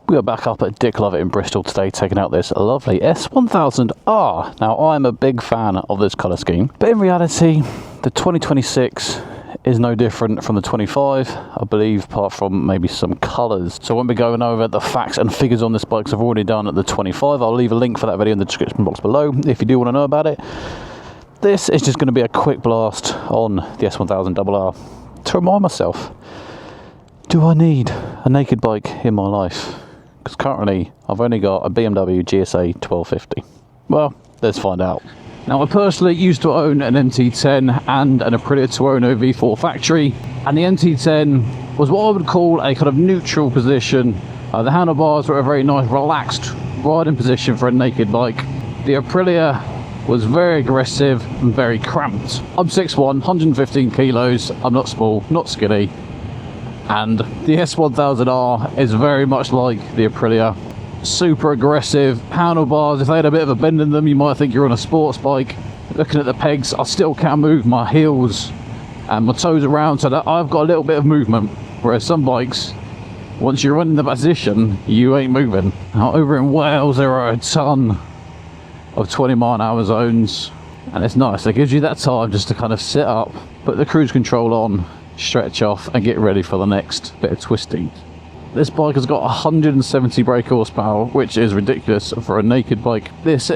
We are back up at Dick Lovett in Bristol today, taking out this lovely S1000R. Now, I'm a big fan of this colour scheme, but in reality, the 2026 is no different from the 25, I believe, apart from maybe some colours. So I won't be going over the facts and figures on this bike, 'cause I've already done at the 25. I'll leave a link for that video in the description box below if you do want to know about it. This is just going to be a quick blast on the S1000RR to remind myself, do I need a naked bike in my life? Because currently I've only got a BMW GSA 1250. Well, let's find out. Now, I personally used to own an MT10 and an Aprilia Tuono V4 factory, and the MT10 was what I would call a kind of neutral position. The handlebars were a very nice relaxed riding position for a naked bike. The Aprilia was very aggressive and very cramped. I'm 6'1", 115 kilos, I'm not small, not skinny, and the S1000R is very much like the Aprilia. Super aggressive handlebars. If they had a bit of a bend in them, you might think you're on a sports bike. Looking at the pegs, I still can move my heels and my toes around, so that I've got a little bit of movement, whereas some bikes, once you're in the position, you ain't moving. Now, over in Wales there are a ton of 20-mile-an-hour zones, and it's nice. It gives you that time just to kind of sit up, put the cruise control on, stretch off and get ready for the next bit of twisting. This bike has got 170 brake horsepower, which is ridiculous for a naked bike. This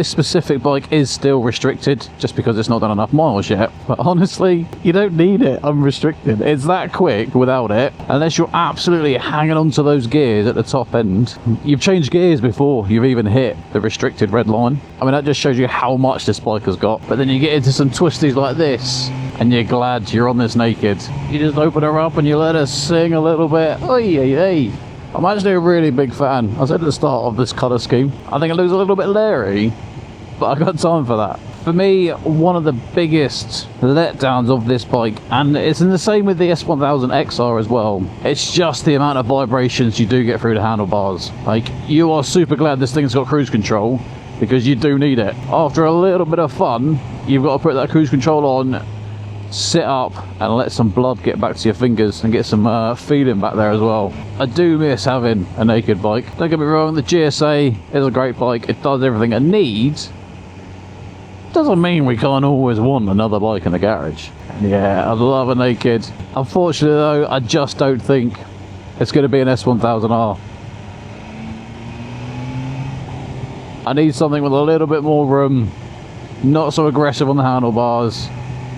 specific bike is still restricted just because it's not done enough miles yet, but honestly, you don't need it unrestricted. It's that quick without it, unless you're absolutely hanging on to those gears at the top end. You've changed gears before you've even hit the restricted red line. I mean, that just shows you how much this bike has got. But then you get into some twisties like this, and you're glad you're on this naked. You just open her up and you let her sing a little bit. Oy, oy, oy. I'm actually a really big fan. I said at the start of this colour scheme, I think it looks a little bit leery, but I've got time for that. For me, one of the biggest letdowns of this bike, and it's in the same with the S1000XR as well, it's just the amount of vibrations you do get through the handlebars. Like, you are super glad this thing's got cruise control, because you do need it. After a little bit of fun, you've got to put that cruise control on, sit up and let some blood get back to your fingers and get some feeling back there as well. I do miss having a naked bike. Don't get me wrong, the GSA is a great bike. It does everything it needs. Doesn't mean we can't always want another bike in the garage. Yeah, I'd love a naked. Unfortunately though, I just don't think it's going to be an S1000R. I need something with a little bit more room, not so aggressive on the handlebars,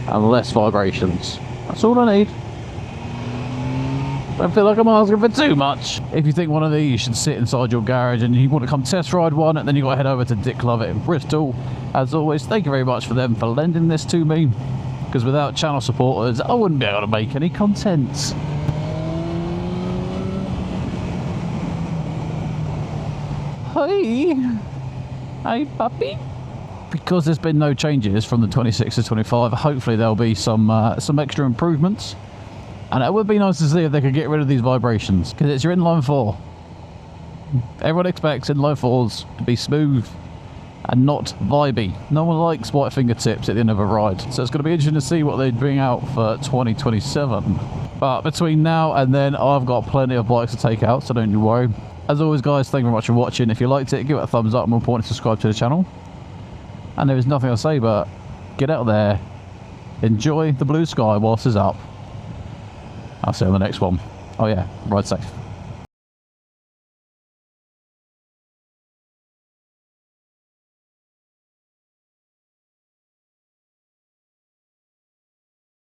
and less vibrations. That's all I need. Don't feel like I'm asking for too much. If you think one of these should sit inside your garage and you want to come test ride one, then you got to head over to Dick Lovett in Bristol. As always, thank you very much for them for lending this to me, because without channel supporters I wouldn't be able to make any content. Hey puppy. Because there's been no changes from the 26 to 25, hopefully there'll be some extra improvements, and it would be nice to see if they could get rid of these vibrations, because it's your inline 4. Everyone expects inline 4s to be smooth and not vibey. No one likes white fingertips at the end of a ride, so it's going to be interesting to see what they bring out for 2027. But between now and then, I've got plenty of bikes to take out, so don't you worry. As always guys, thank you very much for watching. If you liked it, give it a thumbs up, and more importantly, subscribe to the channel. And there is nothing I'll say but get out there, enjoy the blue sky whilst it's up. I'll see you on the next one. Oh yeah, ride safe.